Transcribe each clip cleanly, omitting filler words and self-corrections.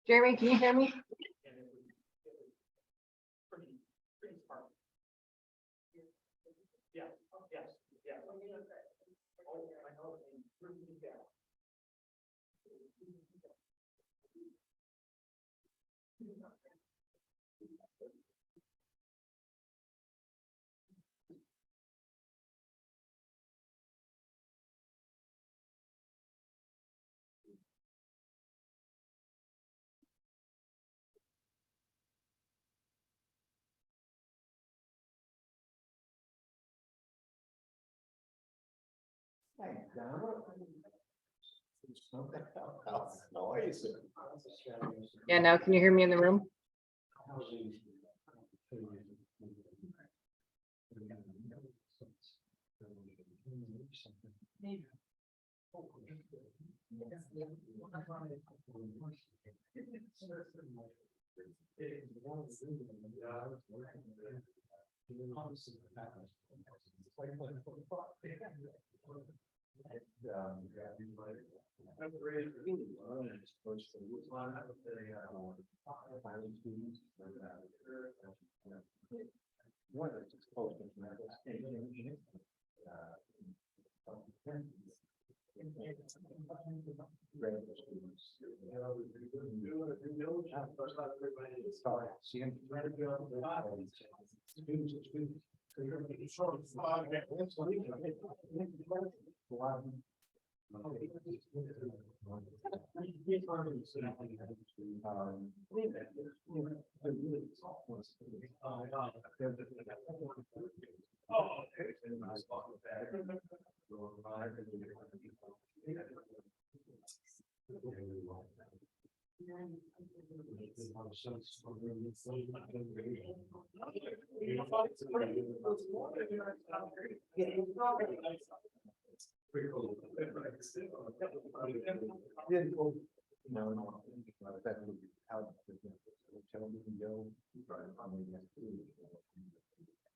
Jeremy, can you hear me? Yeah, now can you hear me in the room?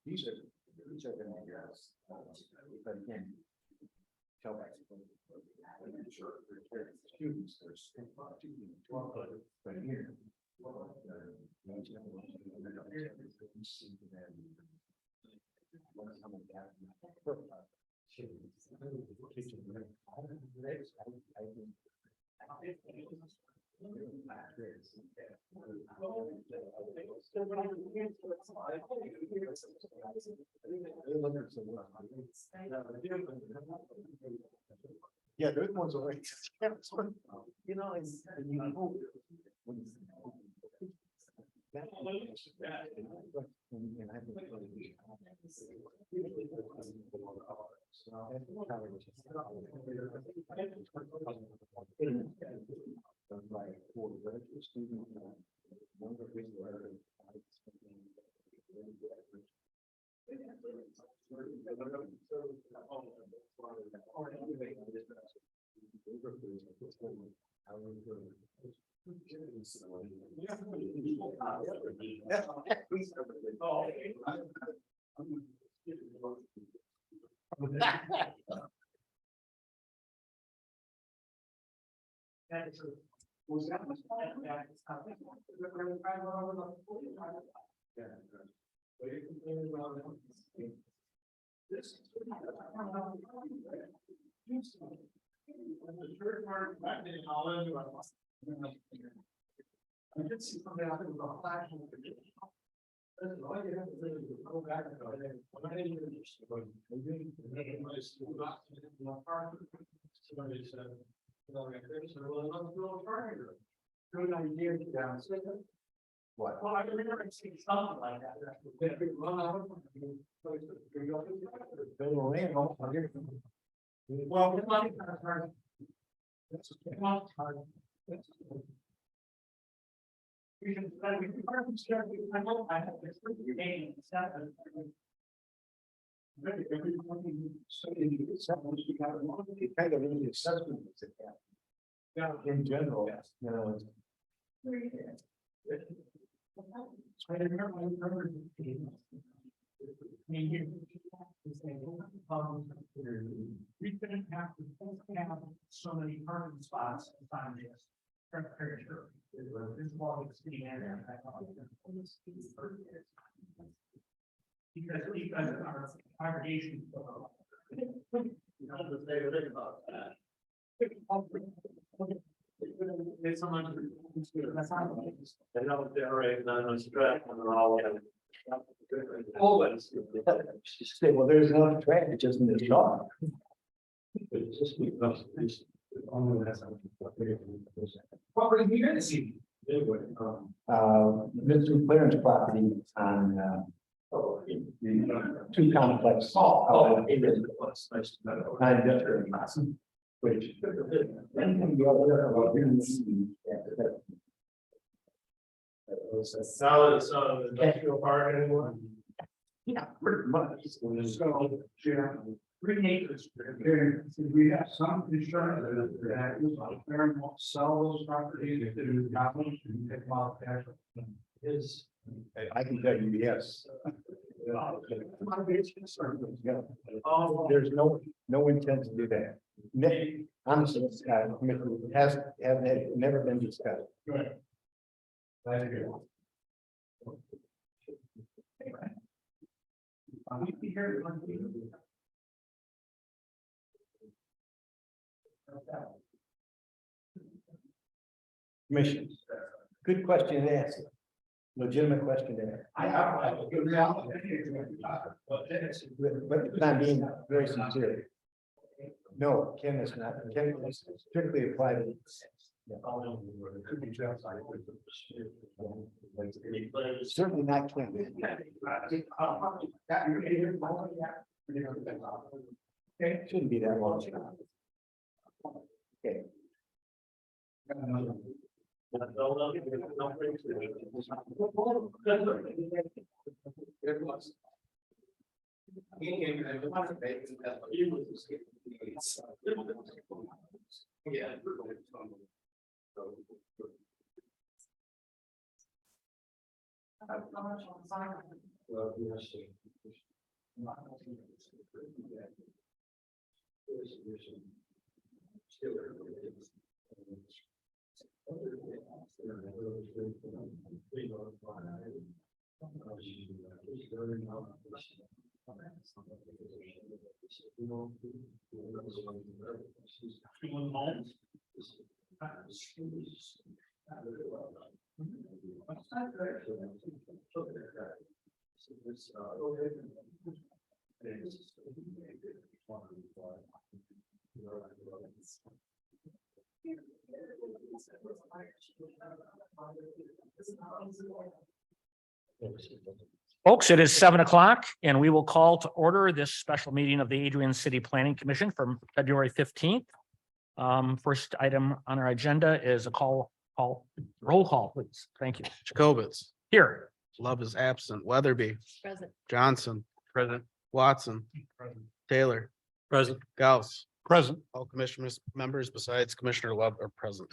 These are gonna be but again, tell back. Students, there's 12, but here. Yeah, those ones are like, you know, and you hope. What? Well, I remember seeing something like that. Well, it's like, we can, I have this game stuff. Kind of in the assessment. Yeah. In general, you know, it's. I remember. We didn't have to have so many parking spots to find this. Very sure. This wall is getting in there. Because our congregation. It's someone. They don't generate none of stress and they're all. Always. Say, well, there's no track, it just in the shop. It's just because it's. What were you gonna see? Mr. Clarence property on, the two complex. Which. Solid, industrial park anymore? Yeah, pretty much. So, yeah, 3 acres. We have some insurance that very much sell those properties to government and take them out there. Is. I can tell you, yes. There's no intent to do that. Honestly, haven't never been discussed. Commission, good question to ask. Legitimate question to ask. But I'm being very sincere. No, Ken is not. Ken is strictly applied to. Certainly not Ken. Okay, shouldn't be that long. Okay. Folks, it is 7 o'clock and we will call to order this special meeting of the Adrian City Planning Commission from February 15th. First item on our agenda is a roll call, please. Thank you. Jacobitz, Here. Love is absent. Weatherby, Present. Johnson, Present. Watson, Taylor, Present. Gauss. Present. All commissioners, members besides Commissioner Love are present.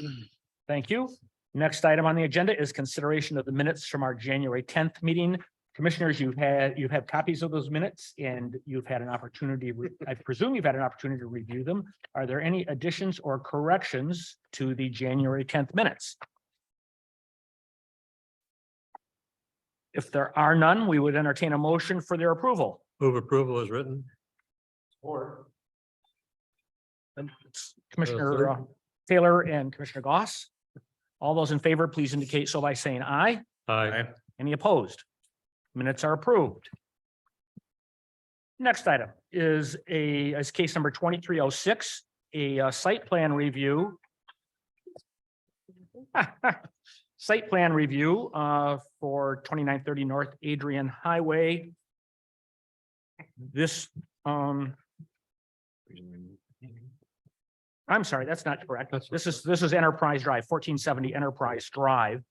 Thank you. Next item on the agenda is consideration of the minutes from our January 10th meeting. Commissioners, you've had copies of those minutes and you've had an opportunity, I presume you've had an opportunity to review them. Are there any additions or corrections to the January 10th minutes? If there are none, we would entertain a motion for their approval. Move approval is written. Or Commissioner Taylor and Commissioner Goss. All those in favor, please indicate so by saying aye. Aye. Any opposed? Minutes are approved. Next item is case number 2306, a site plan review. Site plan review for 2930 North Adrian Highway. This I'm sorry, that's not correct. This is Enterprise Drive, 1470 Enterprise Drive.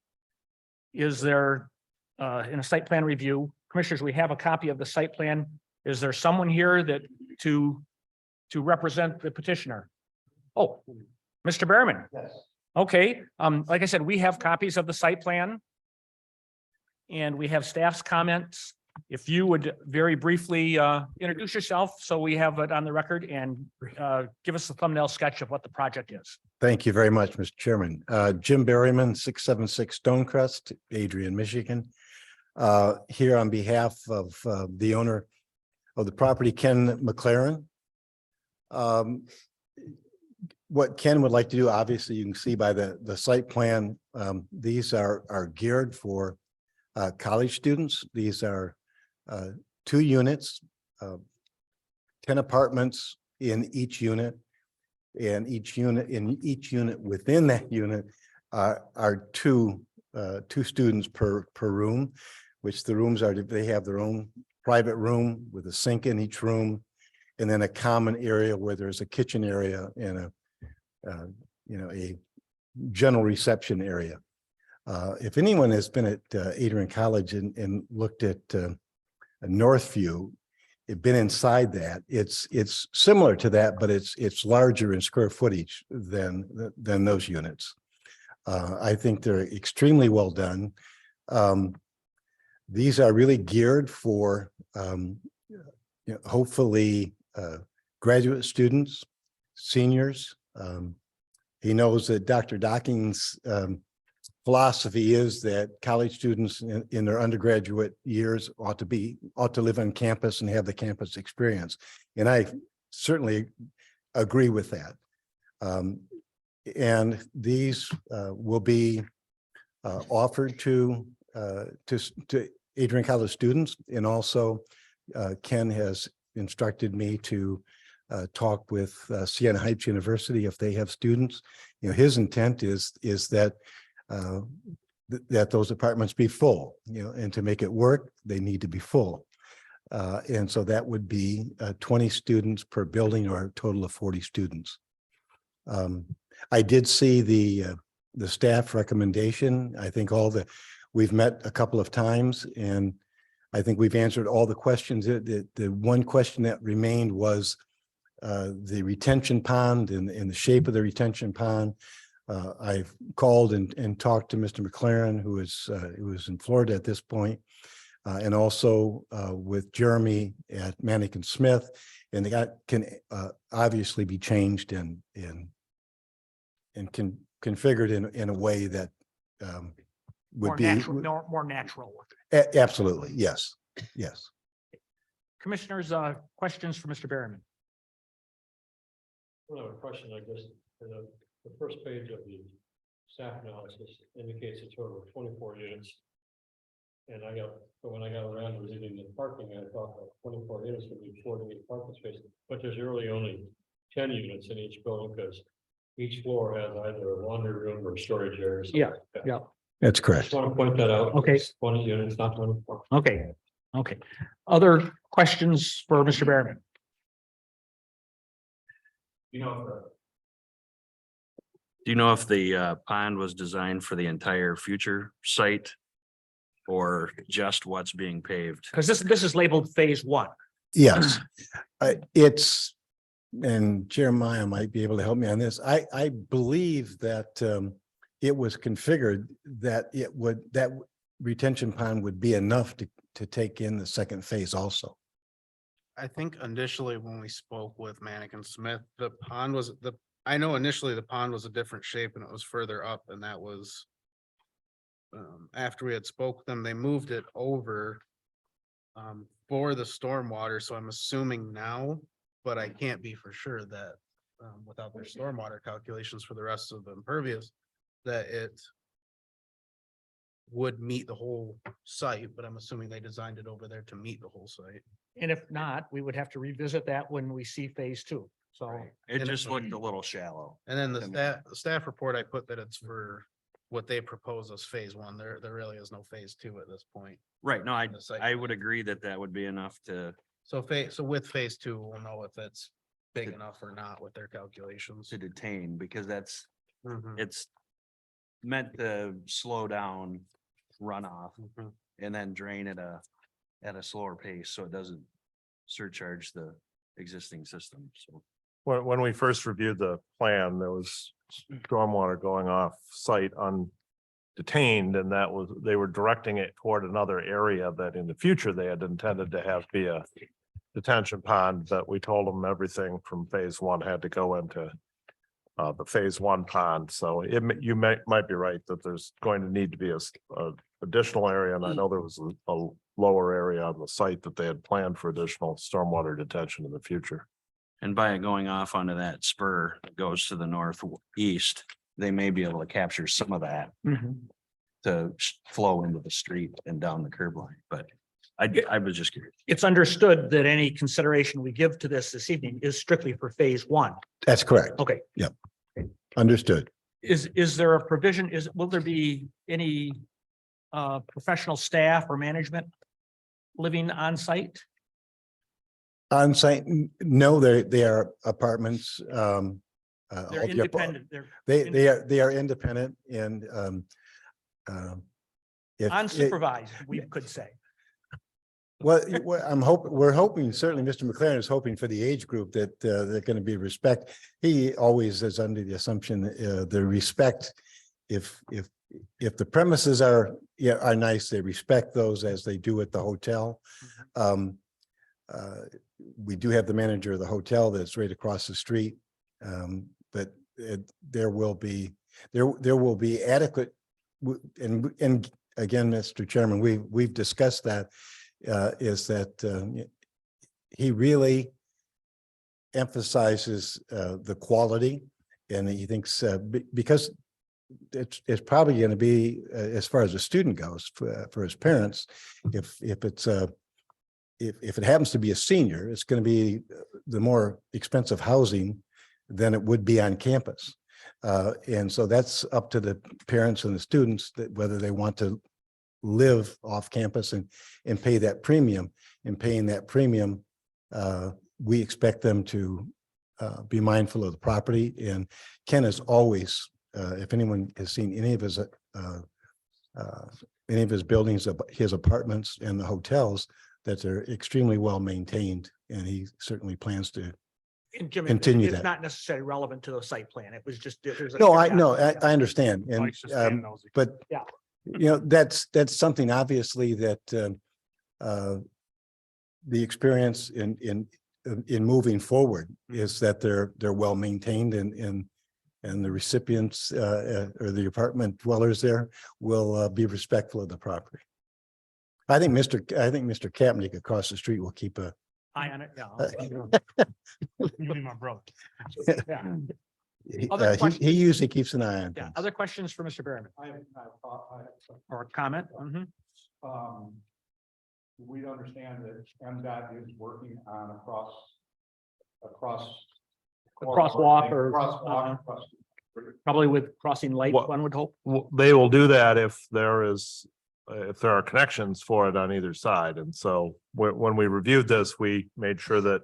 Is there in a site plan review, commissioners, we have a copy of the site plan. Is there someone here that to represent the petitioner? Oh, Mr. Behrman. yes. Okay, like I said, we have copies of the site plan. And we have staff's comments. If you would very briefly introduce yourself so we have it on the record and give us a thumbnail sketch of what the project is. Thank you very much, Mr. Chairman. Jim Berryman, 676 Stonecrest, Adrian, Michigan. Here on behalf of the owner of the property, Ken McLaren. What Ken would like to do, obviously, you can see by the site plan, these are geared for college students. These are 2 units, 10 apartments in each unit. And each unit within that unit are two students per room, which the rooms are, they have their own private room with a sink in each room, and then a common area where there's a kitchen area and a general reception area. If anyone has been at Adrian College and looked at Northview, been inside that, it's similar to that, but it's larger in square footage than those units. I think they're extremely well done. These are really geared for hopefully graduate students, seniors. He knows that Dr. Docking's philosophy is that college students in their undergraduate years ought to live on campus and have the campus experience. And I certainly agree with that. And these will be offered to Adrian College students, and also Ken has instructed me to talk with Siena Heights University if they have students. You know, his intent is that that those apartments be full, you know, and to make it work, they need to be full. And so that would be 20 students per building, or a total of 40 students. I did see the staff recommendation. I think we've met a couple of times, and I think we've answered all the questions. The one question that remained was the retention pond and the shape of the retention pond. I've called and talked to Mr. McLaren, who is in Florida at this point, and also with Jeremy at Manick & Smith, and that can obviously be changed and can configured in a way that would be more natural. absolutely, yes, yes. Commissioners, questions for Mr. Berryman? I have a question, I guess. The first page of the staff analysis indicates a total of 24 units. And when I got around to visiting the parking, I thought that 24 units would be 48 parking spaces, but there's really only 10 units in each building, because each floor has either a laundry room or storage areas. Yeah, yeah. That's I correct. just want to point that out. Okay. It's 20 units, not 24. Okay, okay. Other questions for Mr. Berryman? Do you know if the pond was designed for the entire future site? Or just what's being paved? Because this is labeled phase 1. Yes, it's, and Jeremiah might be able to help me on this. I believe that it was configured that that retention pond would be enough to take in the second phase also. I think initially when we spoke with Manick & Smith, the pond was I know initially the pond was a different shape and it was further up, and that was after we had spoke with them, they moved it over for the stormwater. So I'm assuming now, but I can't be for sure that without their stormwater calculations for the rest of the impervious, that it would meet the whole site, but I'm assuming they designed it over there to meet the whole site. And if not, we would have to revisit that when we see phase 2. So It just looked a little shallow. And then the staff report, I put that it's for what they propose as phase 1. There really is no phase 2 at this point. Right, no, The site I plan. would agree that would be enough to So with phase 2, we'll know if it's big enough or not with their calculations. detain, because Mhm. it's meant to slow down runoff Mhm. and then drain at a slower pace, so it doesn't surcharge the existing system, so. When we first reviewed the plan, there was stormwater going off site undetained, and they were directing it toward another area that in the future they had intended to have be a detention pond, but we told them everything from phase 1 had to go into the phase 1 pond. So you might be right that there's going to need to be a additional area, and I know there was a lower area on the site that they had planned for additional stormwater detention in the future. And by it going off onto that spur that goes to the northeast, they may be able to capture some of that to flow into the street and down the curb line, but I was just curious. it's understood that any consideration we give to this evening is strictly for phase 1. That's correct. Okay. Understood. Is there a provision? Will there be any professional staff or management living on site? On site, no, they are apartments. They're independent. They are independent and if Unsupervised, we could say. well, we're hoping, certainly Mr. McLaren is hoping for the age group that they're going to be respect. He always is under the assumption the respect if the premises are, yeah, are nice, they respect those as they do at the hotel. We do have the manager of the hotel that's right across the street. But there will be adequate, and again, Mr. Chairman, we've discussed that, is that he really emphasizes the quality, and he thinks because it's probably going to be, as far as a student goes, for his parents, if it happens to be a senior, it's going to be the more expensive housing than it would be on campus. And so that's up to the parents and the students, that whether they want to live off campus and pay that premium. And paying that premium, we expect them to be mindful of the property. And Ken is always, if anyone has seen any of his buildings, his apartments and the hotels, that they're extremely well maintained, and he certainly plans to. And Jim, Continue it's that. not necessarily relevant to the site plan. It was just. No, I understand. And, Mike's just being nosy. but, Yeah. that's something obviously that, the experience in moving forward is that they're well maintained, and the recipients, or the apartment dwellers there will, be respectful of the property. I think Mr. Kapnick across the street will keep a. Eye on it, yeah. You be my brother. Yeah. He Other questions? usually keeps an eye on Yeah, things. other questions for Mr. Berman or a comment? Mhm. We understand that MDOT is working on a Crosswalk or, crosswalk. Probably with crossing light, What- one would hope. They will do that if there are connections for it on either side. And so when we reviewed this, we made sure that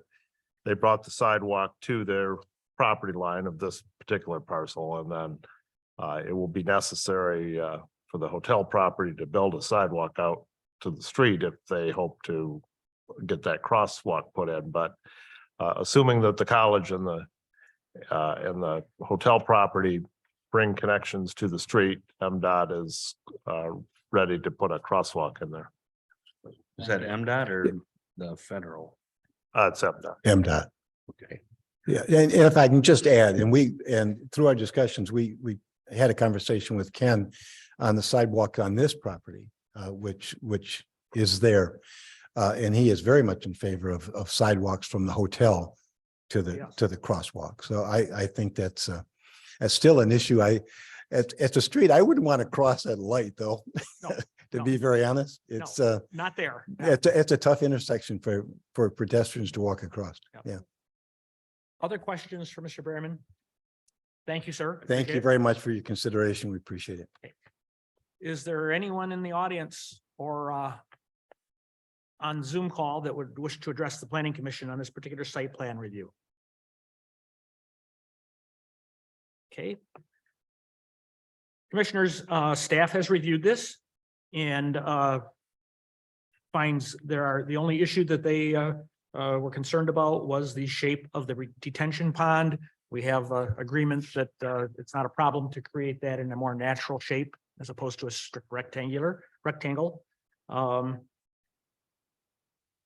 they brought the sidewalk to their property line of this particular parcel. And then it will be necessary for the hotel property to build a sidewalk out to the street if they hope to get that crosswalk put in. But assuming that the college and the hotel property bring connections to the street, MDOT is ready to put a crosswalk in there. Is that MDOT or the federal? It's MDOT. MDOT. Okay. Yeah, and if I can just add, and through our discussions, we had a conversation with Ken on the sidewalk on this property, which is there. And he is very much in favor of sidewalks from the hotel to the crosswalk. So I think that's still an issue. At the street, I wouldn't want to cross at light, though. No, To no. be very honest, it's Not there. it's a tough intersection for pedestrians to walk across. Yeah. Yeah. Other questions for Mr. Berman? Thank you, sir. Thank Appreciate you it. very much for your consideration. We appreciate it. Is there anyone in the audience or on Zoom call that would wish to address the planning commission on this particular site plan review? Okay. Commissioners, staff has reviewed this and finds the only issue that they were concerned about was the shape of the detention pond. We have agreement that it's not a problem to create that in a more natural shape as opposed to a strict rectangle. And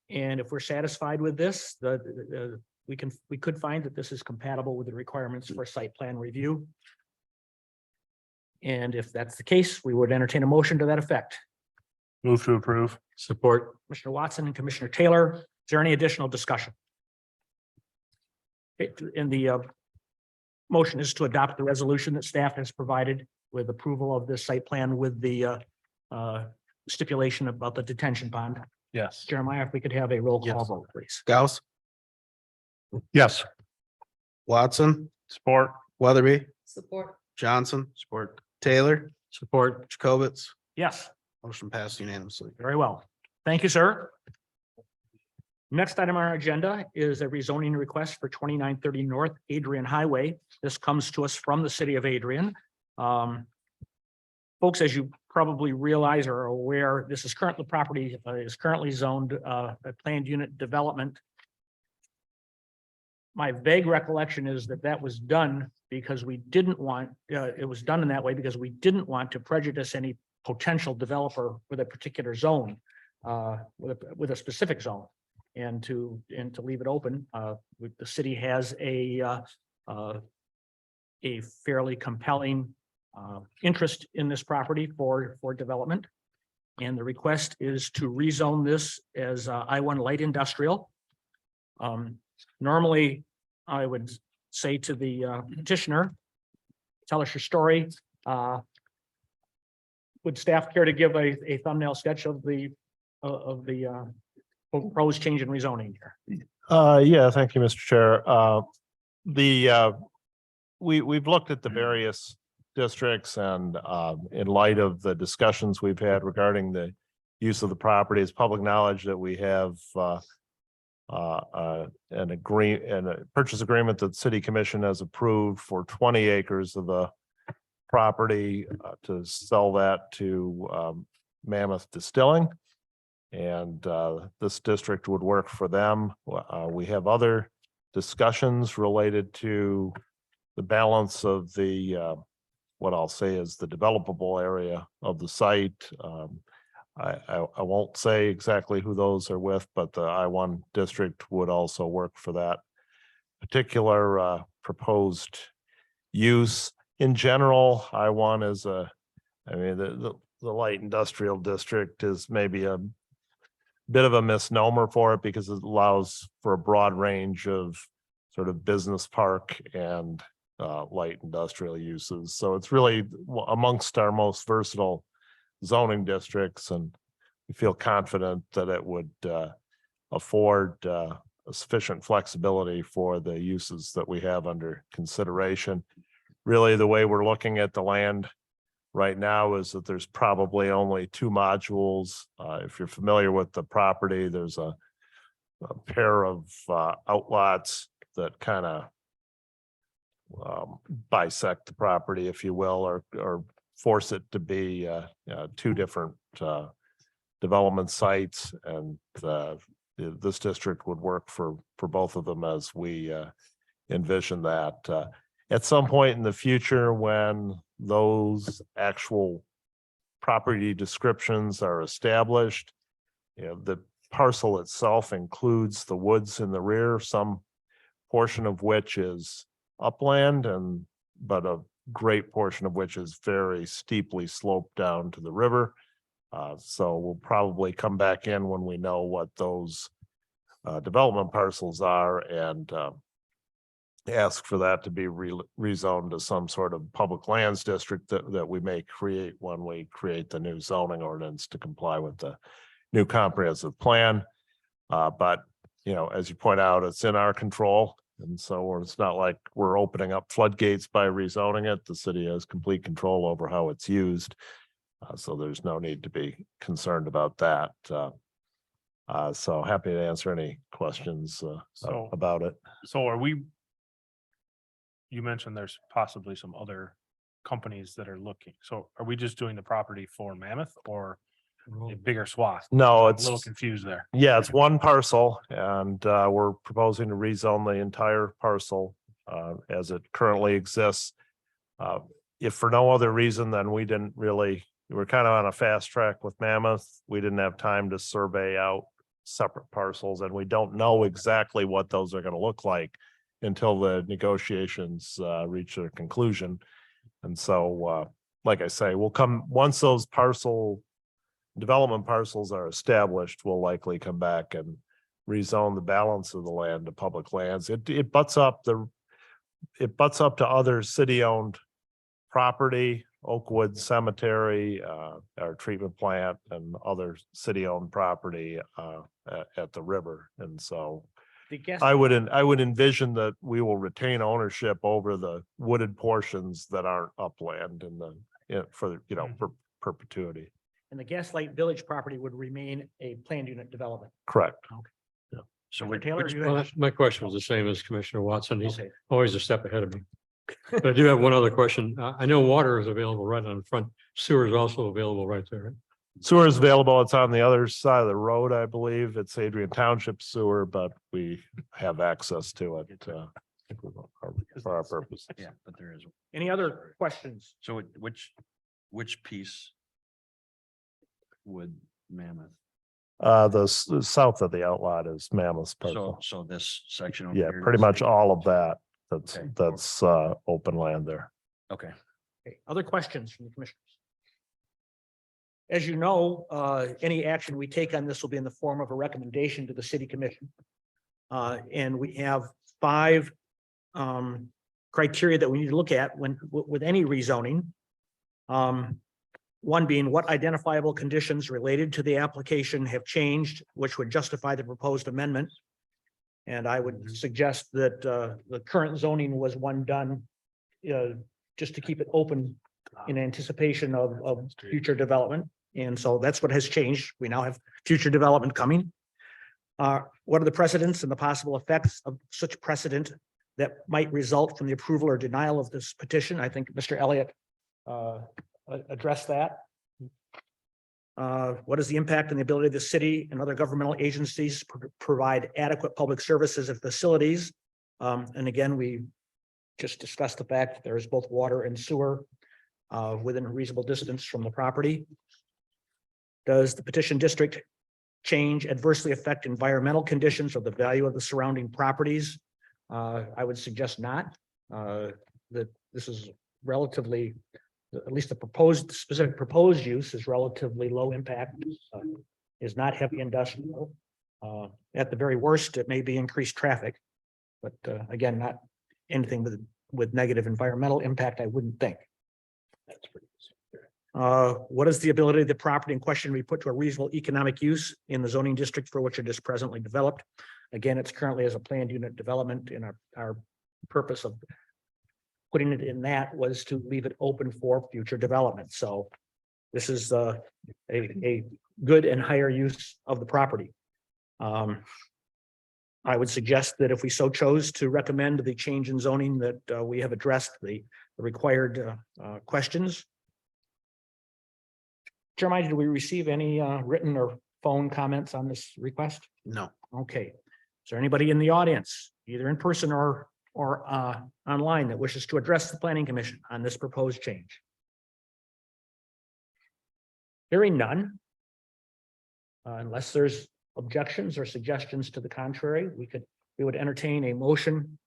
if we're satisfied with this, we could find that this is compatible with the requirements for site plan review. And if that's the case, we would entertain a motion to that effect. Move to approve. Support. Commissioner Watson and Commissioner Taylor. Is there any additional discussion? And the motion is to adopt the resolution that staff has provided with approval of this site plan with the stipulation about the detention pond. Yes. Jeremiah, if we could have a roll call Yes. vote, please. Gauss, Yes. Watson, Support. Weatherby, Support. Johnson. Support. Taylor. Support. Jacobitz. Yes, Motion passed unanimously. very well. Thank you, sir. Next item on our agenda is a rezoning request for 2930 North Adrian Highway. This comes to us from the city of Adrian. Folks, as you probably realize or are aware, this is currently property is currently zoned a planned unit development. my vague recollection is that that was done because we didn't want, it was done in that way because we didn't want to prejudice any potential developer with a particular zone, with a specific zone. And to leave it open, the city has a fairly compelling interest in this property for development. And the request is to rezone this as I-1 light industrial. Normally, I would say to the petitioner, tell us your story. Would staff care to give a thumbnail sketch of the proposed change in rezoning here? Yeah, thank you, Mr. Chair. We've looked at the various districts and in light of the discussions we've had regarding the use of the property, it's public knowledge that we have an purchase agreement that the city commission has approved for 20 acres of the property to sell that to Mammoth Distilling. And this district would work for them. We have other discussions related to the balance of the what I'll say is the developable area of the site. I won't say exactly who those are with, but the I-1 district would also work for that particular proposed use. In general, I-1 is the light industrial district is maybe a bit of a misnomer for it because it allows for a broad range of sort of business park and light industrial uses. So it's really amongst our most versatile zoning districts, and we feel confident that it would afford a sufficient flexibility for the uses that we have under consideration. Really, the way we're looking at the land right now is that there's probably only 2 modules. If you're familiar with the property, there's a pair of outlots that kind of bisect the property, if you will, or force it to be 2 different development sites. And this district would work for both of them as we envision that. At some point in the future, when those actual property descriptions are established, the parcel itself includes the woods in the rear, some portion of which is upland, but a great portion of which is very steeply sloped down to the river. So we'll probably come back in when we know what those development parcels are and ask for that to be rezoned to some sort of public lands district that we may create when we create the new zoning ordinance to comply with the new comprehensive plan. But, as you point out, it's in our control. And so it's not like we're opening up floodgates by rezoning it. The city has complete control over how it's used. So there's no need to be concerned about that. So happy to answer any questions about it. So you mentioned there's possibly some other companies that are looking. So are we just doing the property for Mammoth or a bigger swath? No, I'm it's a little confused there. Yeah, it's one parcel, and we're proposing to rezone the entire parcel as it currently exists. If for no other reason, then we were kind of on a fast track with Mammoth. We didn't have time to survey out separate parcels, and we don't know exactly what those are going to look like until the negotiations reach their conclusion. And so, like I say, we'll come once those development parcels are established, we'll likely come back and rezone the balance of the land to public lands. It butts up to other city-owned property, Oakwood Cemetery, our treatment plant, and other city-owned property at the river. And so I would envision that we will retain ownership over the wooded portions that aren't upland for perpetuity. And the Gaslight Village property would remain a planned unit development. Correct. So Taylor, My question was the same as Commissioner Watson. He's okay. always a step ahead of me. But I do have one other question. I know water is available right on the front. Sewer is also available right there. Sewer is available. It's on the other side of the road, I believe. It's Adrian Township sewer, but we have access to it. For our purpose. Yeah, but there is. Any other questions? So which piece would Mammoth? The south of the outlot is Mammoth's So, parcel. so this section. over Yeah, here pretty is- much all of that. That's, Okay. that's, open land there. Okay. Okay, other questions from the commissioners? As you know, any action we take on this will be in the form of a recommendation to the city commission. And we have 5 criteria that we need to look at when, with any rezoning. One being what identifiable conditions related to the application have changed, which would justify the proposed amendment. And I would suggest that the current zoning was one done just to keep it open in anticipation of future development. And so that's what has changed. We now have future development coming. What are the precedents and the possible effects of such precedent that might result from the approval or denial of this petition? I think Mr. Elliott addressed that. What is the impact on the ability of the city and other governmental agencies to provide adequate public services and facilities? And again, we just discussed the fact that there is both water and sewer within a reasonable distance from the property. Does the petition district change adversely affect environmental conditions or the value of the surrounding properties? I would suggest not. That this is relatively, at least the specific proposed use is relatively low impact, is not heavy industrial. At the very worst, it may be increased traffic, but again, not anything with negative environmental impact, I wouldn't think. What is the ability of the property in question to be put to a reasonable economic use in the zoning district for which it is presently developed? Again, it's currently as a planned unit development, and our purpose of putting it in that was to leave it open for future development. So this is a good and higher use of the property. I would suggest that if we so chose to recommend the change in zoning, that we have addressed the required questions. Jeremiah, did we receive any written or phone comments on this request? No. Okay. Is there anybody in the audience, either in person or online, that wishes to address the planning commission on this proposed change? Hearing none. Unless there's objections or suggestions to the contrary, we would entertain a motion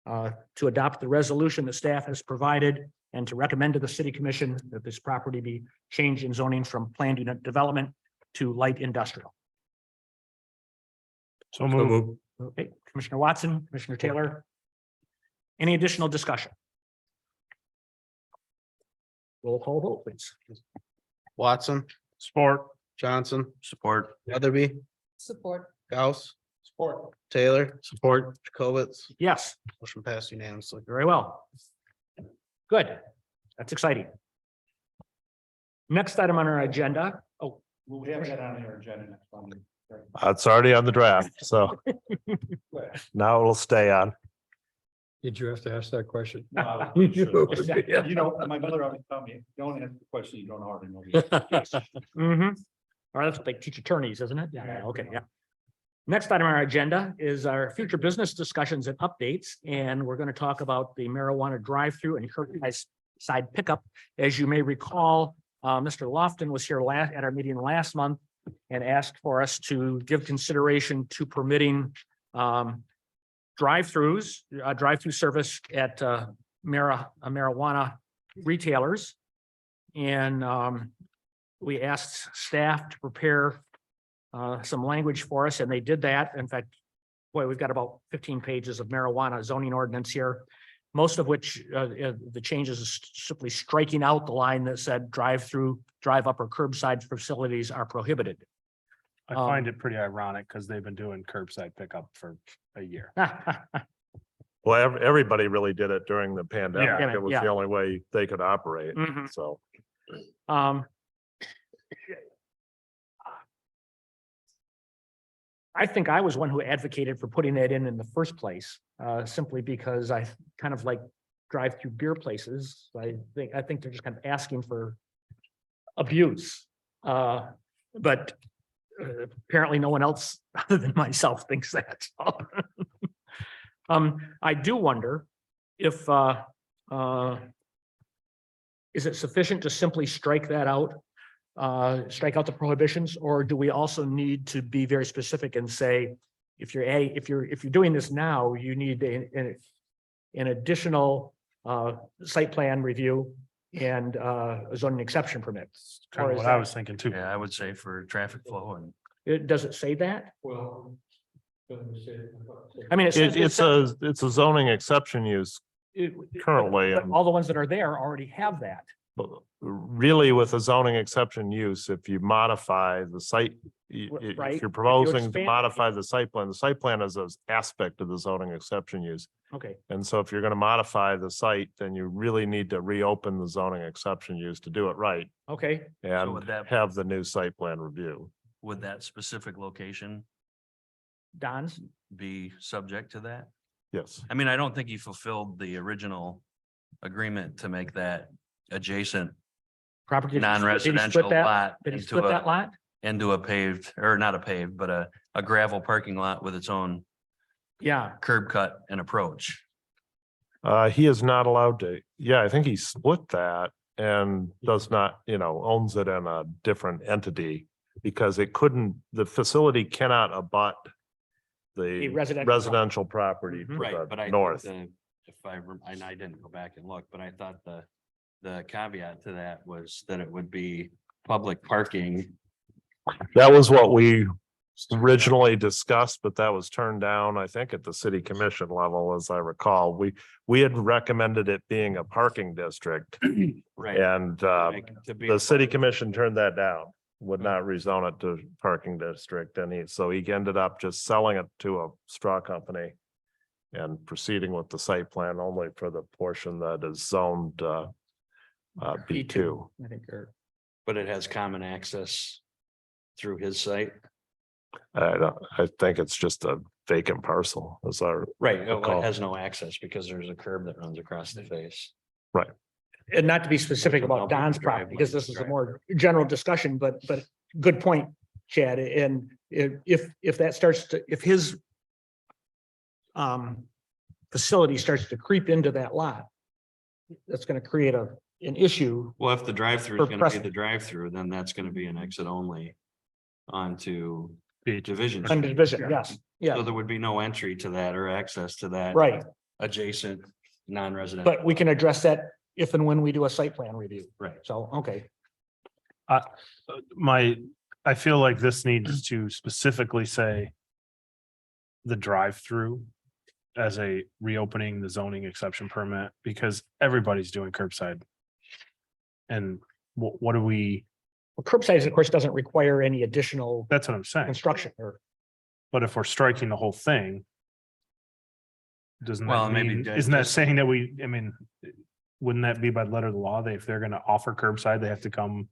to adopt the resolution that staff has provided and to recommend to the city commission that this property be changed in zoning from planned unit development to light industrial. So move. Okay, Commissioner Watson, Commissioner Taylor. Any additional discussion? Roll call vote, please. Watson, Support. Johnson, Support. Weatherby, Support. Gauss, Support. Taylor, Support. Jacobitz, Yes, motion passed unanimously. very well. Good. That's exciting. Next item on our agenda. Oh, We have that on our agenda next one. It's already on the draft, so now it'll stay on. Did you have to ask that question? You You know, my mother always told me, don't ask the question you don't already know. the answer. mm-hmm. Or that's what they teach attorneys, isn't it? Yeah, okay, yeah. Next item on our agenda is our future business discussions and updates, and we're going to talk about the marijuana drive-through and curbside pickup. As you may recall, Mr. Lofton was here at our meeting last month and asked for us to give consideration to permitting drive-through service at marijuana retailers. And we asked staff to prepare some language for us, and they did that. In fact, boy, we've got about 15 pages of marijuana zoning ordinance here, most of which the changes is simply striking out the line that said drive-through, drive-up, or curbside facilities are prohibited. I find it pretty ironic because they've been doing curbside pickup for a year. Well, everybody really did it during the pandemic. Yeah. It was Yeah. the only way they could operate, Mhm. so. I think I was one who advocated for putting that in the first place, simply because I kind of like drive-through beer places. I think they're just kind of asking for abuse. But apparently no one else other than myself thinks that. So. I do wonder if is it sufficient to simply strike that out? Strike out the prohibitions, or do we also need to be very specific and say, if you're doing this now, you need an additional site plan review and a zoning exception permit? Kind Or of is what I that- was thinking too. Yeah, I would say for traffic flow and Does it say that? Well. Let me say- I mean, it says. It's a zoning exception use currently, But and all the ones that are there already have that. really with a zoning exception use, if you modify the site, Right. if you're proposing to expand- modify the site plan is an aspect of the zoning exception use. Okay, And so if you're going to modify the site, then you really need to reopen the zoning exception use to do it right okay. and would that- have the new site plan review. would that specific location Don's, be subject to that? Yes. I mean, I don't think you fulfilled the original agreement to make that adjacent property. did he split non-residential that? lot Did he into split that lot? into a paved, or not a paved, but a gravel parking lot with its own Yeah, curb cut and approach. He is not allowed to, yeah, I think he split that and does not, owns it in a different entity. Because it couldn't, the facility cannot abut a the residential. residential property Mhm. to Right, but the I north. think if and I didn't go back and look, but I thought the caveat to that was that it would be public parking. That was what we originally discussed, but that was turned down, I think, at the city commission level, as I recall. We had recommended it being a parking district Right. and To be the city commission turned that down, would not rezone it to parking district. And he ended up just selling it to a straw company and proceeding with the site plan only for the portion that is zoned B2. I think, or But it has common access through his site. I think it's just a vacant parcel, as our, Right. Well, Recall. it has no access because there's a curb that runs across the face. and not to be specific Which will about help you Don's drive property, because like this is a drive more general discussion, but good point, Chad. And if that starts to, if his facility starts to creep into that lot, that's going to create an issue. Well, if the drive-through For is gonna be pres- the drive-through, then that's gonna be an exit only onto Beach. Division. On Street. division, yes, So yeah, there would be no entry to that or access to that right. adjacent non-residential. But we can address that if and when we do a site plan review. Right. So, okay, I feel like this needs to specifically say the drive-through as a reopening the zoning exception permit, because everybody's doing curbside. And what do we, well, curbside, of course, doesn't require any additional that's what I'm saying. construction or. But if we're striking the whole thing. Doesn't Well, that maybe mean, ju- isn't that just- saying that wouldn't that be by the letter of the law? If they're gonna offer curbside, they have to come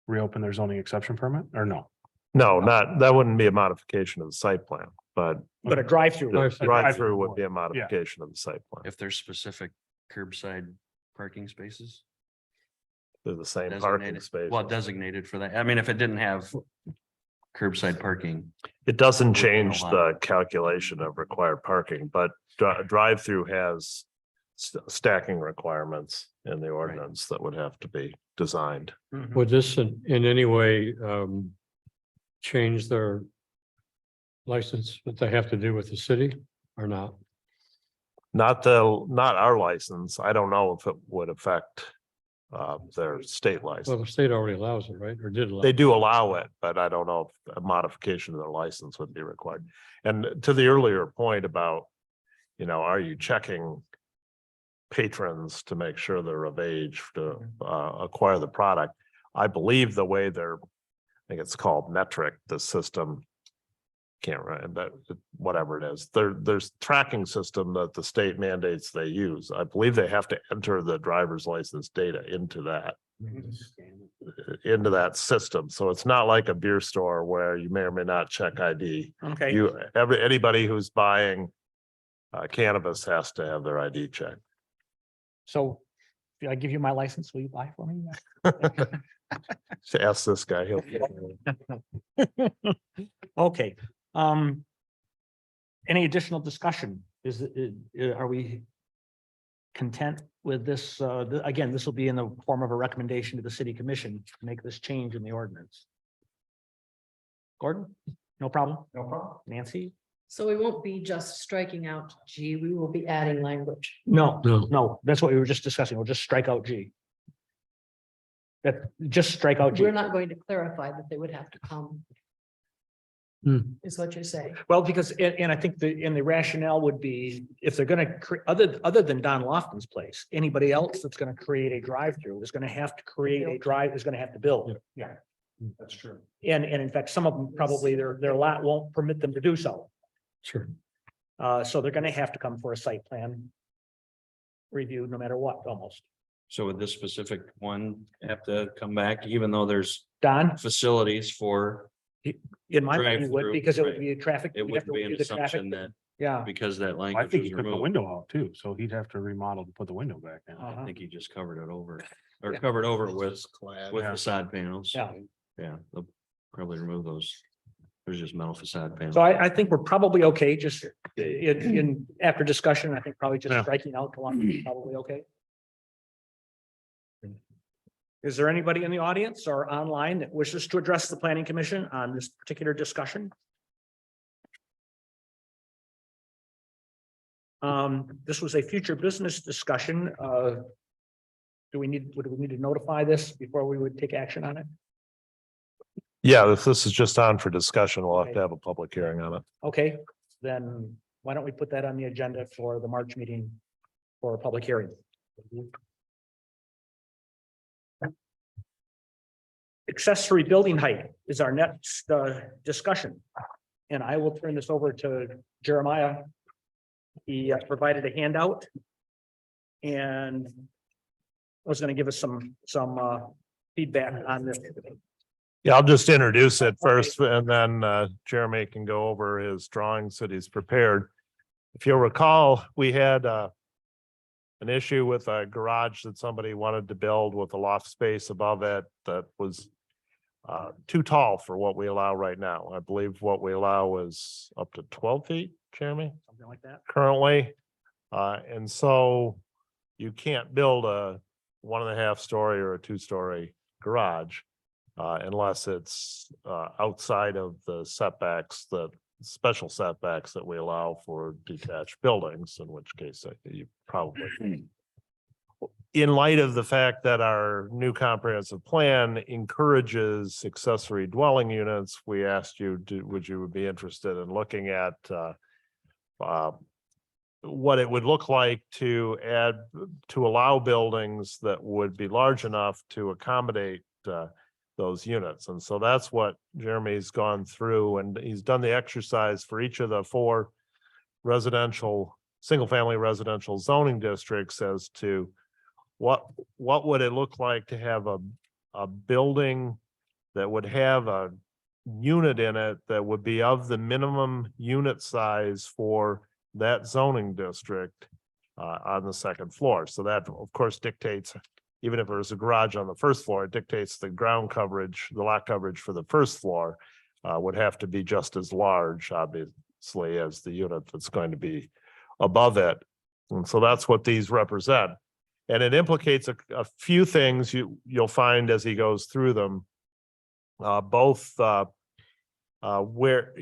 reopen their zoning exception permit, or no? no, that wouldn't be a modification of the site plan, but But a drive-through. the Drive-through. drive-through would be a modification of the site plan. If there's specific curbside parking spaces. They're the same parking Designated, space. well, designated for that. I mean, if it didn't have curbside parking, It doesn't Would be change a the lot. calculation of required parking, but drive-through has stacking requirements in the ordinance that would have to be designed. Mhm. Would this in any way change their license that they have to do with the city or not? Not our license. I don't know if it would affect their state Well, license. the state already allows it, right? Or did allow? They it. do allow it, but I don't know if a modification of their license would be required. And to the earlier point about, are you checking patrons to make sure they're of age to acquire the product? I believe the way I think it's called metric, the system. Can't remember, but whatever it is, there's tracking system that the state mandates they use. I believe they have to enter the driver's license data into that system. So it's not like a beer store where you may or may not check ID. Okay, Anybody who's buying cannabis has to have their ID checked. so if I give you my license, will you buy for me? To ask this guy, he'll. Okay, any additional discussion? Are we content with this? Again, this will be in the form of a recommendation to the city commission to make this change in the ordinance. Gordon, no problem? No problem. Nancy? So we won't be just striking out G, we will be adding language. No, that's what we were just discussing. We'll just strike out G. That, just strike out G. We're not going to clarify that they would have to come. Hmm. Is what you're saying. Well, because, and I think the rationale would be, if they're gonna, other than Don Lofton's place, anybody else that's gonna create a drive-through is gonna have to create a drive, is gonna have to build. Yeah, that's true. And in fact, some of them probably their lot won't permit them to do so. Sure. So they're gonna have to come for a site plan review no matter what, almost. So would this specific one have to come back, even though there's Don, facilities for, in my mind, it would, Drive-through, because it would right. be a traffic. it we'd have would to be an review the traffic. assumption that Yeah. because that I language think was he put the removed. window out too, so he'd have to remodel to put the window back in. Uh-huh. I think he just covered it over, or Yeah. covered over with With Yeah. facade panels. Yeah. Yeah, they'll probably remove those. There's just metal facade panels. So I think we're probably okay, just in after discussion, I think probably just Yeah. striking out Columbus is probably okay. Is there anybody in the audience or online that wishes to address the planning commission on this particular discussion? This was a future business discussion. Would we need to notify this before we would take action on it? Yeah, if this is just on for discussion, we'll have Okay. to have a public hearing on it. Okay, then why don't we put that on the agenda for the March meeting for a public hearing? Accessory building height is our next discussion. And I will turn this over to Jeremiah. He provided a handout. And was going to give us some feedback on this. Yeah, I'll just introduce it first and then Jeremy can go over his drawings that he's prepared. If you'll recall, we had an issue with a garage that somebody wanted to build with a loft space above it that was too tall for what we allow right now. I believe what we allow is up to 12 feet, Jeremy, Something like that. currently. And so you can't build a 1.5 story or a 2-story garage unless it's outside of the setbacks, the special setbacks that we allow for detached buildings, in which case you probably. In light of the fact that our new comprehensive plan encourages accessory dwelling units, we asked you, would you be interested in looking at what it would look like to allow buildings that would be large enough to accommodate those units. And so that's what Jeremy's gone through, and he's done the exercise for each of the 4 single-family residential zoning districts as to what would it look like to have a building that would have a unit in it that would be of the minimum unit size for that zoning district on the second floor. So that, of course, dictates, even if there's a garage on the first floor, it dictates the ground coverage, the lot coverage for the first floor would have to be just as large, obviously, as the unit that's going to be above it. And so that's what these represent. And it implicates a few things you'll find as he goes through them. Both where,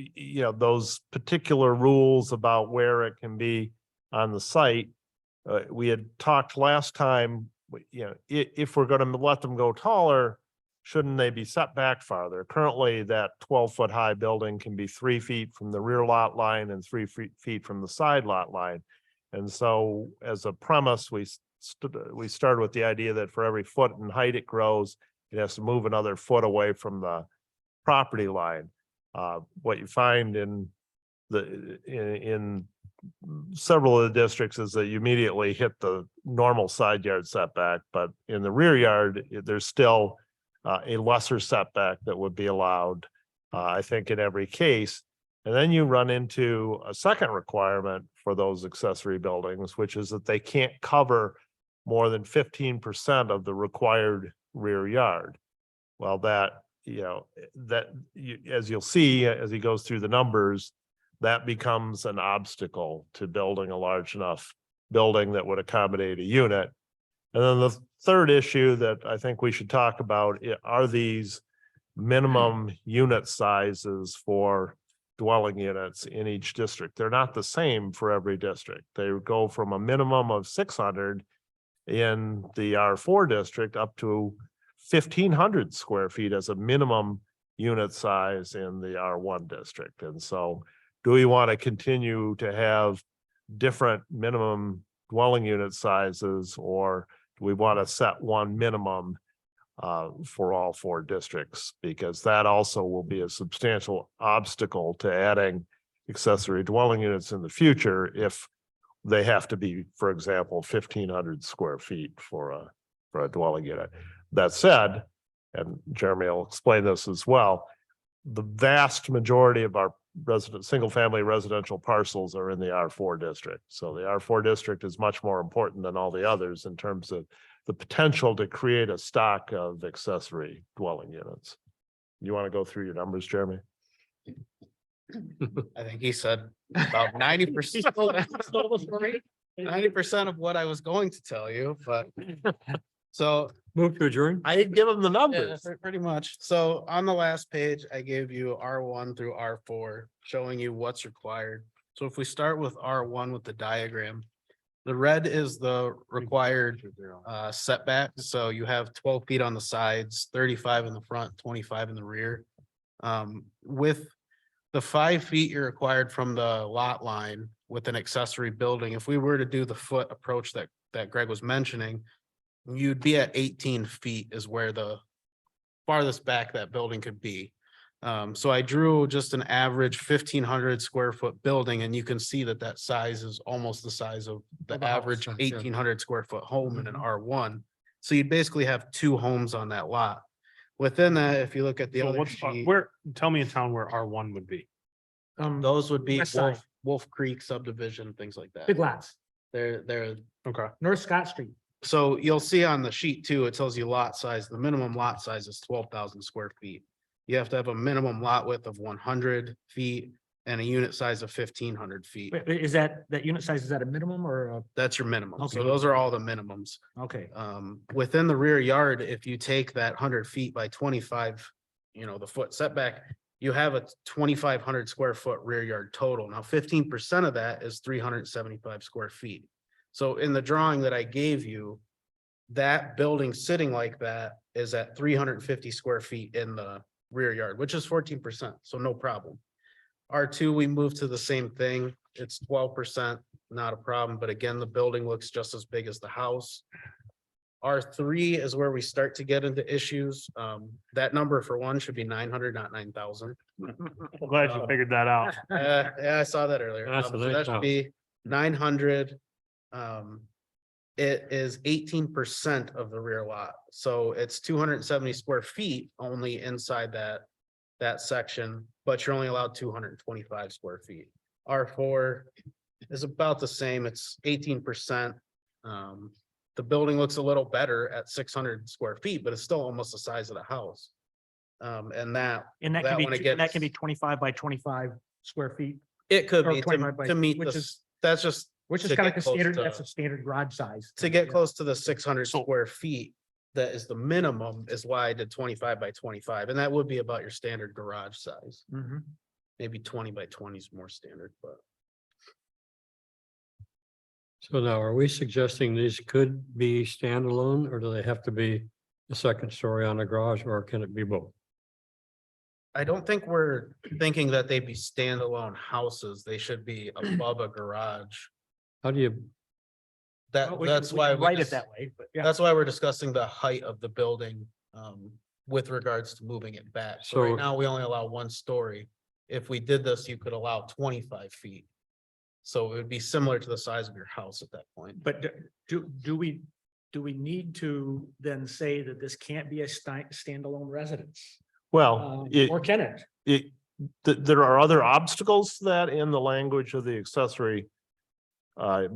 those particular rules about where it can be on the site. We had talked last time, if we're going to let them go taller, shouldn't they be set back farther? Currently, that 12-foot high building can be 3 feet from the rear lot line and 3 feet from the side lot line. And so as a premise, we started with the idea that for every foot in height it grows, it has to move another foot away from the property line. What you find in several of the districts is that you immediately hit the normal side yard setback, but in the rear yard, there's still a lesser setback that would be allowed, I think, in every case. And then you run into a second requirement for those accessory buildings, which is that they can't cover more than 15% of the required rear yard. Well, that, that you, as you'll see, as he goes through the numbers, that becomes an obstacle to building a large enough building that would accommodate a unit. And then the third issue that I think we should talk about are these minimum unit sizes for dwelling units in each district. They're not the same for every district. They go from a minimum of 600 in the R4 district up to 1,500 square feet as a minimum unit size in the R1 district. And so do we want to continue to have different minimum dwelling unit sizes, or do we want to set one minimum for all 4 districts? Because that also will be a substantial obstacle to adding accessory dwelling units in the future if they have to be, for example, 1,500 square feet for a dwelling unit. That said, and Jeremy will explain this as well, the vast majority of our single-family residential parcels are in the R4 district. So the R4 district is much more important than all the others in terms of the potential to create a stock of accessory dwelling units. You want to go through your numbers, Jeremy? I think he said about 90%. 90% of what I was going to tell you, but so Move to adjourn. I didn't give him the numbers. pretty much. So on the last page, I gave you R1 through R4, showing you what's required. So if we start with R1 with the diagram, the red is the required setback. So you have 12 feet on the sides, 35 in the front, 25 in the rear. With the 5 feet you're required from the lot line with an accessory building, if we were to do the foot approach that Greg was mentioning, you'd be at 18 feet is where the farthest back that building could be. So I drew just an average 1,500 square foot building, and you can see that that size is almost the size of the Of a house, average yeah. 1,800 square foot home in an R1. So you basically have 2 homes on that lot. Within that, if you look at the So other what's, sheet, tell me in town where R1 would be. those would be West side. Wolf Creek subdivision, things like that. Big lots, They're Okay. North Scott Street. So you'll see on the sheet too, it tells you lot size, the minimum lot size is 12,000 square feet. You have to have a minimum lot width of 100 feet and a unit size of 1,500 feet. Wait, is that unit size, is that a minimum or, That's your minimum. So Okay. those are all the minimums. okay, Within the rear yard, if you take that 100 feet by 25, the foot setback, you have a 2,500 square foot rear yard total. Now 15% of that is 375 square feet. So in the drawing that I gave you, that building sitting like that is at 350 square feet in the rear yard, which is 14%, so no problem. R2, we moved to the same thing. It's 12%, not a problem, but again, the building looks just as big as the house. R3 is where we start to get into issues. That number for one should be 900, not 9,000. I'm glad you figured that out. Yeah, I saw that earlier. That's a So nice that should house. be 900. It is 18% of the rear lot, so it's 270 square feet only inside that section, but you're only allowed 225 square feet. R4 is about the same, it's 18%. The building looks a little better at 600 square feet, but it's still almost the size of the house. And that and that That can one be, and that can be gets- 25 by 25 square feet, it could Or be 25 by- to meet which this, is- that's just which is to kind get of a close standard, to- that's a standard garage size. to get Yeah. close to the 600 So- square feet, that is the minimum, is why I did 25 by 25, and that would be about your standard garage size. Mhm. Maybe 20 by 20 is more standard, but So now, are we suggesting these could be standalone, or do they have to be a second story on a garage, or can it be both? I don't think we're thinking that they'd be standalone houses. They should be above a garage. How do you, Well, we can- That's we why can we Write it just- that way, but yeah. That's why we're discussing the height of the building with regards to moving it back. So right So- now, we only allow 1 story. If we did this, you could allow 25 feet. So it would be similar to the size of your house at that point. But do we need to then say that this can't be a standalone residence? Well, Or can it? there are other obstacles to that in the language of the accessory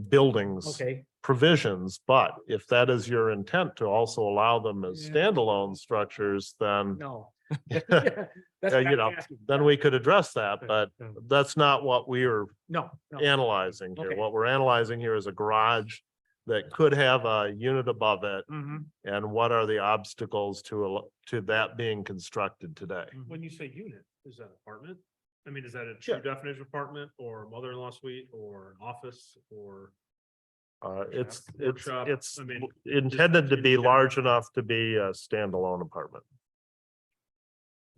buildings Okay, provisions, but if that is your intent to also allow them as Yeah. standalone structures, then no. Yeah, That's what you I'm know, asking. then we could address that, but Yeah. that's not what we are No, no. analyzing here. Okay. What we're analyzing here is a garage that could have a unit above it, Mhm. and what are the obstacles to that being constructed today? When you say unit, is that apartment? I mean, is that a Sure. true definition of apartment or mother-in-law suite or an office or? It's Workshop, I mean, intended to be just- large enough to be a standalone apartment.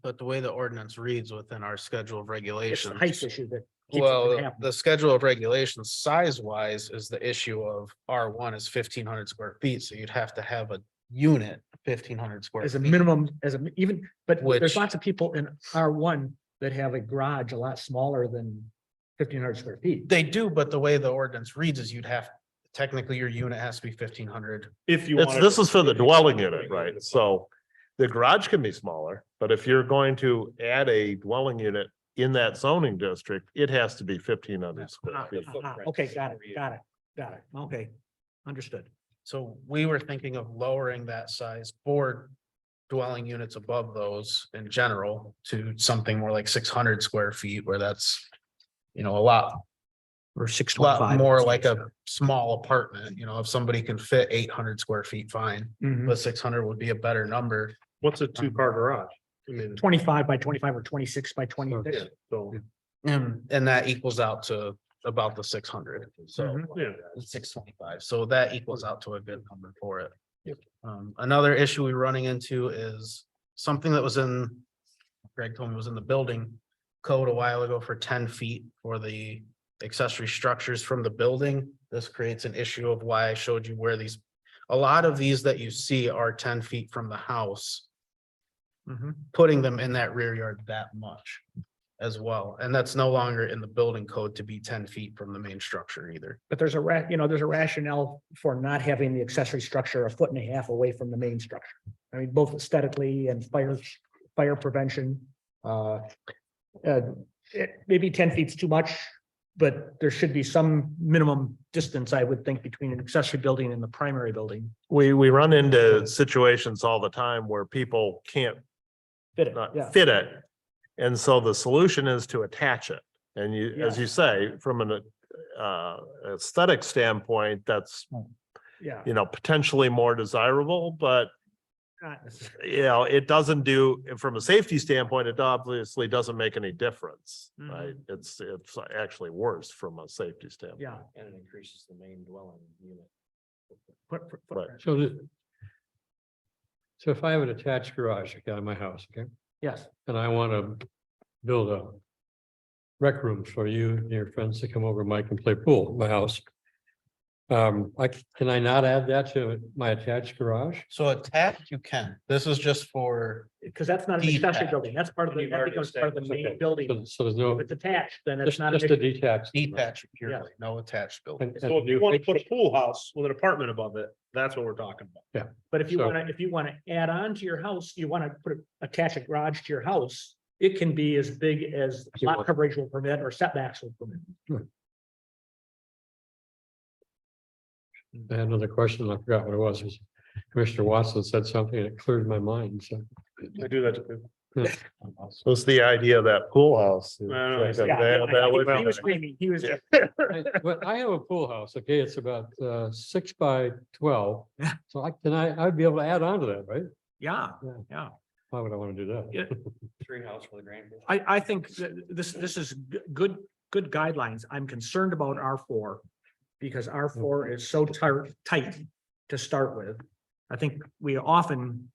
But the way the ordinance reads within our schedule of It's the regulations. height issue that. keeps it from Well, happening. the schedule of regulations size wise is the issue of R1 is 1,500 square feet, so you'd have to have a unit 1,500 square. As a feet. minimum, even, but there's Which- lots of people in R1 that have a garage a lot smaller than 1,500 square feet. They do, but the way the ordinance reads is you'd have, technically your unit has to be 1,500. If you. It's, wanted this to- is for the if you dwelling wanted to unit, put a right? above. So the garage can be smaller, but if you're going to add a dwelling unit in that zoning district, it has to be 1,500 square feet. Okay, got it. Okay, understood. So we were thinking of lowering that size for dwelling units above those in general to something more like 600 square feet, where that's, you know, a lot Or 625. more like a small apartment, you know, if somebody can fit 800 square feet, fine, Mhm. but 600 would be a better number. What's a two-car garage? I mean, 25 by 25 or 26 by 26. yeah, so, And that equals out to about the 600, so. Mhm. yeah. 625, so that equals out to a good number for it. Another issue we're running into is something that was in, Greg told me was in the building code a while ago for 10 feet for the accessory structures from the building. This creates an issue of why I showed you where these, a lot of these that you see are 10 feet from the house, Mhm. putting them in that rear yard that much as well. And that's no longer in the building code to be 10 feet from the main structure either. But there's there's a rationale for not having the accessory structure 1.5 feet away from the main structure. I mean, both aesthetically and fire prevention. Maybe 10 feet's too much, but there should be some minimum distance, I would think, between an accessory building and the primary building. We run into situations all the time where people can't Fit it, not yeah. fit it. And so the solution is to attach it. And you, as you Yes. say, from an aesthetic standpoint, that's, Yeah. potentially more desirable, but Not necessarily. it doesn't do, from a safety standpoint, it obviously doesn't make any difference, right? It's actually worse from a safety standpoint. Yeah. And it increases the main dwelling unit. Right. So if I have an attached garage, okay, in my house, okay, Yes, and I want to build a rec room for you and your friends to come over, Mike, and play pool in my house. Can I not add that to my attached garage? So attached, you can. This is just for, because that's not an accessory Detached. building. That's part of the, that becomes part of the main Okay. building. So there's If no, it's attached, then it's just not. just a detached. detached purely, no attached building. And- So if you want to put a pool house with an apartment above it, that's what we're talking about. But if you So- if you want to add on to your house, you want to attach a garage to your house, it can be as big as You lot want- coverage will permit or setbacks will permit. I had another question. I forgot what it was. Commissioner Watson said something and it cleared my mind. So. I do that too. So it's the idea of that pool house. know, That- he's- that would He be- was screaming, he was. Yeah. But I have a pool house, okay, it's about 6 by 12. So I'd be able to add on to that, right? Yeah, Yeah. yeah. Why would I want to do that? Yeah. Tree house for the grandkids. I think this is good guidelines. I'm concerned about R4. Because R4 is so tight to start with. I think we often.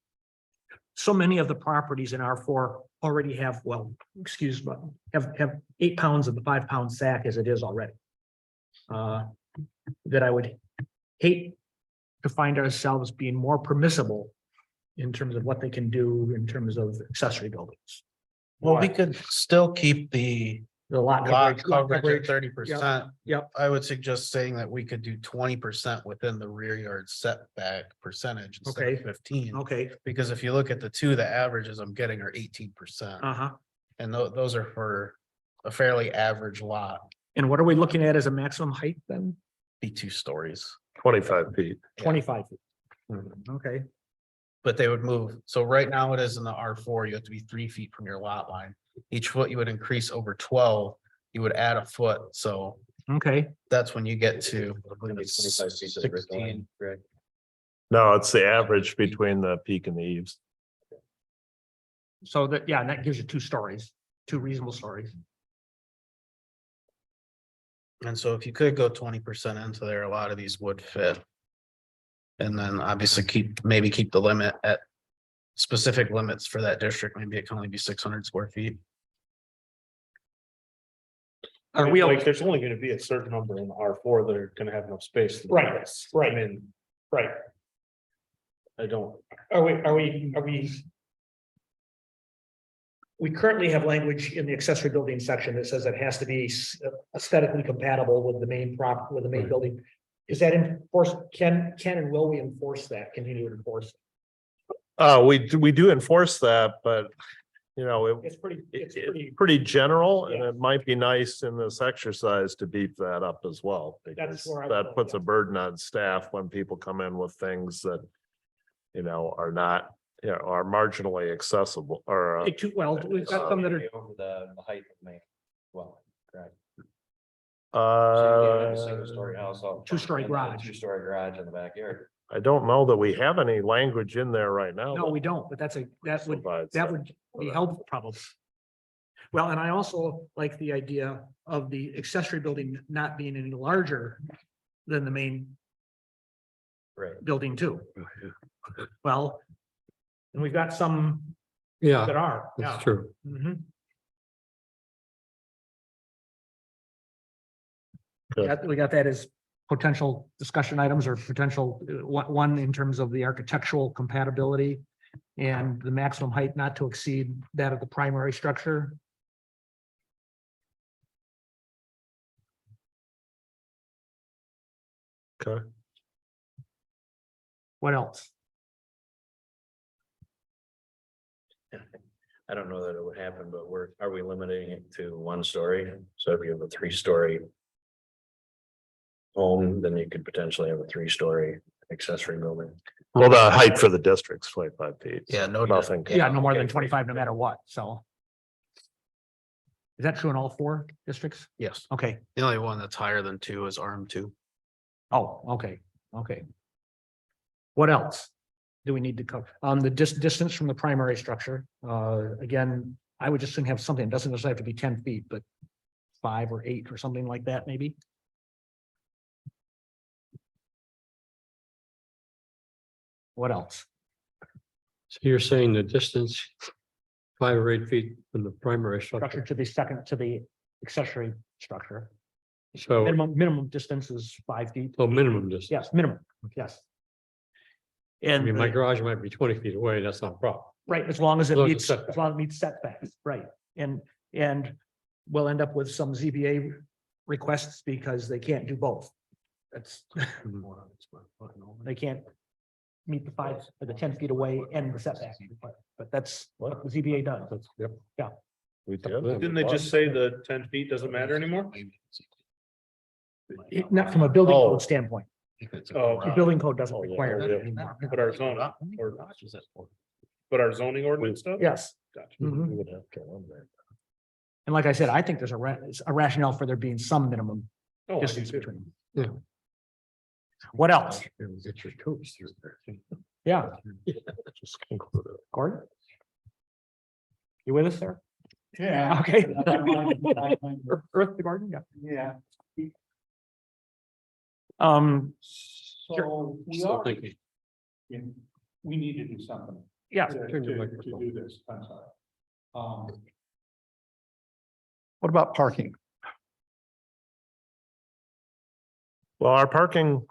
So many of the properties in R4 already have, well, excuse me, have 8 pounds of the 5-pound sack as it is already. That I would hate to find ourselves being more permissible. In terms of what they can do in terms of accessory buildings. Well, we could still keep the The lot lot coverage. coverage at 30%. Yep. I would suggest saying that we could do 20% within the rear yard setback percentage instead of Okay. 15. Okay, Because if you look at the two, the averages I'm getting are 18%. uh-huh. And those are for a fairly average lot. And what are we looking at as a maximum height then? be 2 stories. 25 feet. 25 feet. Mm-hmm. Okay, But they would move, so right now it is in the R4, you have to be 3 feet from your lot line. Each foot you would increase over 12, you would add a foot, so okay. that's when you get to. 16. No, it's the average between the peak and the eaves. So that, yeah, and that gives you 2 stories, 2 reasonable stories. And so if you could go 20% into there, a lot of these would fit. And then obviously maybe keep the limit at specific limits for that district. Maybe it can only be 600 square feet. Are we, Like, there's only gonna be a certain number in the R4 that are gonna have enough space. to do Right, this. right. I mean, right, I don't, are we currently have language in the accessory building section that says it has to be aesthetically compatible with the main with the main building. Is that enforced? Can and will we enforce that, continue to enforce? We do enforce that, but you know, It's pretty, it's pretty, pretty general, and Yeah. it might be nice in this exercise to beef that up as well. That's Because where I was that going, puts yeah. a burden on staff when people come in with things that, you know, are not, you know, are marginally accessible or. well, we've got some that are, Over the height of me. Well, correct. Uh, House. 2-story garage. 2-story garage in the backyard. I don't know that we have any language in there right now. no, we don't, but that would Provides that would be helpful probably. Well, and I also like the idea of the accessory building not being any larger than the main Right. building too. Well, and we've got some that Yeah, are, yeah. that's true. Mhm. Good. We got that as potential discussion items or potential, one in terms of the architectural compatibility and the maximum height not to exceed that of the primary structure. Okay. What else? I don't know that it would happen, but are we limiting it to 1 story? So if you have a 3-story home, then you could potentially have a 3-story accessory building. Well, the height for the district's 25 feet. Yeah, no, Nothing. Yeah, no more than okay. 25, no matter what, so. Is that true in all 4 districts? Yes. Okay, The only one that's higher than 2 is RM2. oh, okay, okay. What else do we need to cover? The distance from the primary structure, again, I would just have something, it doesn't necessarily have to be 10 feet, but 5 or 8 or something like that, maybe. What else? So you're saying the distance 5 or 8 feet from the primary Structure structure. to the second, to the accessory structure. So, Minimum distance is 5 feet. so minimum distance. Yes, minimum, yes. I And, mean, my garage might be 20 feet away. That's not a problem. right, as long as it As long as meets, it's as long as it meets setbacks, right, and we'll end up with some ZBA requests because they can't do both. That's, they can't meet the 5 or the 10 feet away and the setback, but that's what the ZBA does. Yep. We did. didn't they just say the 10 feet doesn't matter anymore? Not from a building Oh. code standpoint, Oh, the building code doesn't Oh, yeah, require that yeah. anymore. but our zoning, but our zoning ordinance does? Yes. Gotcha. Mhm. We would have to limit. And like I said, I think there's a rationale for there being some minimum Oh, I do distance too. between. Yeah. What else? Get your toes through there. Yeah, Just conclude it. Gordon? You with us there? Yeah. Okay. Earth the garden, yeah. Yeah. Sure. we Still are, thinking. we need to do something Yeah, Turn your microphone. do this, I'm sorry. What about parking? Well, our parking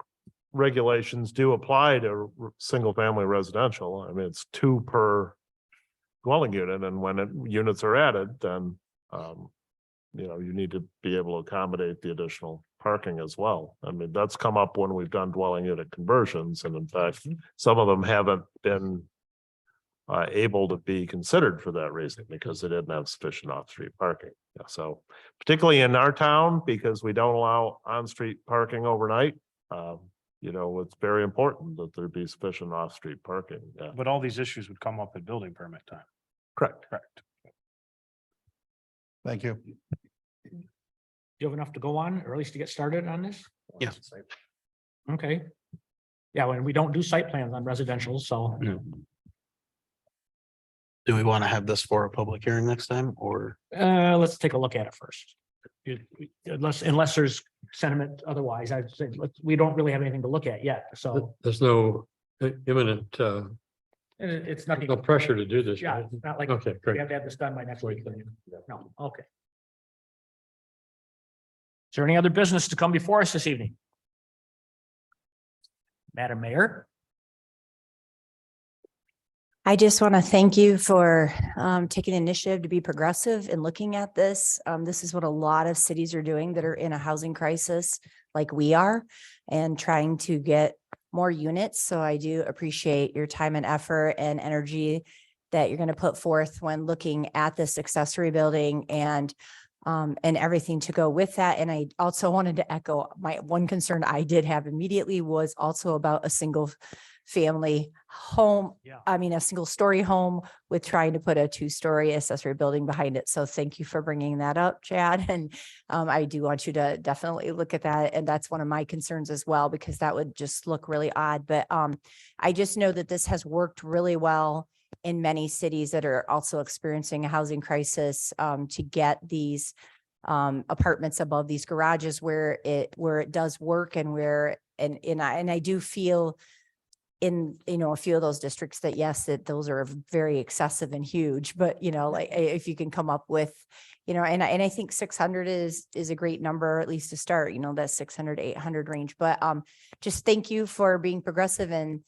regulations do apply to single-family residential. I mean, it's 2 per dwelling unit, and when units are added, then, you know, you need to be able to accommodate the additional parking as well. I mean, that's come up when we've done dwelling unit conversions, and in fact, some of them haven't been able to be considered for that reason, because they didn't have sufficient off-street parking. Yeah, so particularly in our town, because we don't allow on-street parking overnight, you know, it's very important that there be sufficient off-street parking. Yeah, But all these issues would come up at building permit time. correct. Correct. Thank you. You have enough to go on, or at least to get started on this? Yeah. Okay. Yeah, when we don't do site plans on residential, so. Do we want to have this for a public hearing next time or? Let's take a look at it first. Unless there's sentiment otherwise, I'd say, we don't really have anything to look at yet, so. There's no imminent, And it's nothing. no pressure to do this. Yeah, right? it's not like Okay, we great. have to have this done by next week. No, okay. Is there any other business to come before us this evening? Madam Mayor? I just want to thank you for taking the initiative to be progressive in looking at this. This is what a lot of cities are doing that are in a housing crisis like we are, and trying to get more units. So I do appreciate your time and effort and energy that you're going to put forth when looking at this accessory building and everything to go with that. And I also wanted to echo my one concern I did have immediately was also about a single family home. Yeah. I mean, a single story home with trying to put a 2-story accessory building behind it. So thank you for bringing that up, Chad. And I do want you to definitely look at that. And that's one of my concerns as well, because that would just look really odd. But I just know that this has worked really well in many cities that are also experiencing a housing crisis, to get these apartments above these garages where it does work, and I do feel in, a few of those districts that yes, that those are very excessive and huge, but like if you can come up with, and I think 600 is a great number, at least to start, that 600 to 800 range. But just thank you for being progressive and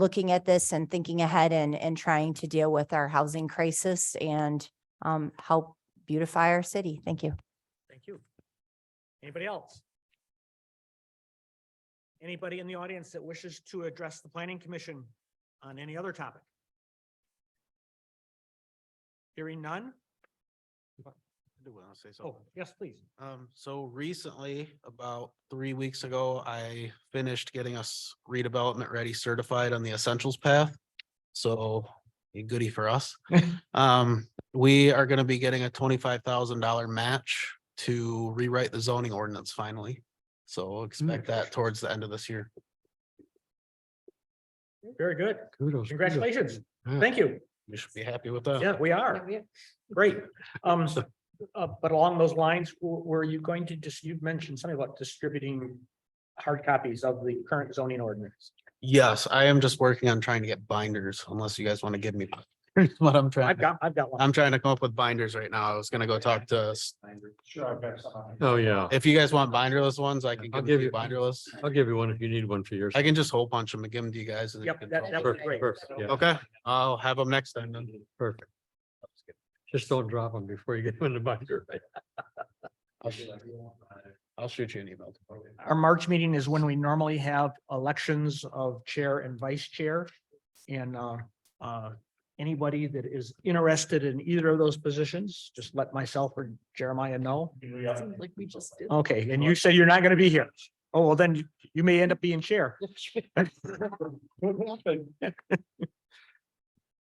looking at this and thinking ahead and trying to deal with our housing crisis and help beautify our city. Thank you. Thank you. Anybody else? Anybody in the audience that wishes to address the planning commission on any other topic? Hearing none? I do want to say Oh, something. yes, please. So recently, about 3 weeks ago, I finished getting us redevelopment ready certified on the essentials path. So a goodie for us. We are going to be getting a $25,000 match to rewrite the zoning ordinance finally. So expect that towards the end of this year. Very good. Kudos. Congratulations. Yeah. Thank you. You should be happy with that. Yeah, we are. Great. But along those lines, were you going to you've mentioned something about distributing hard copies of the current zoning ordinance? Yes, I am just working on trying to get binders, unless you guys want to give me what I'm trying. I've got one. I'm trying to come up with binders right now. I was gonna go talk to, Sure, I've got some. Oh, yeah. if you guys want binderless ones, I can I'll give give you you- binderless. I'll give you one if you need one for yours. I can just hole punch them and give them to you guys. and you Yep, can that talk would with be great. Perfect, yeah. Okay, I'll have them next time then. Perfect. Just don't drop them before you get them in the binder. I'll shoot you an email. Our March meeting is when we normally have elections of chair and vice chair. And anybody that is interested in either of those positions, just let myself or Jeremiah know. Like we just did. Okay, and you say you're not going to be here. Oh, well, then you may end up being chair.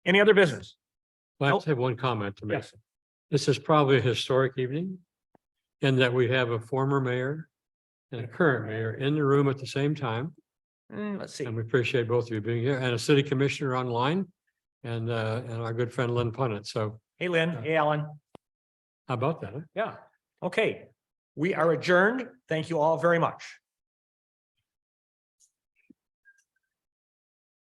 Any other business? I Nope. just have one comment to make. Yes. This is probably a historic evening in that we have a former mayor and a current mayor in the room at the same time. Let's see. And we appreciate both of you being here, and a city commissioner online and our good friend Lynn Punnett. So Hey, Lynn. Hey, Alan. how about that? Huh? Yeah. Okay. We are adjourned. Thank you all very much.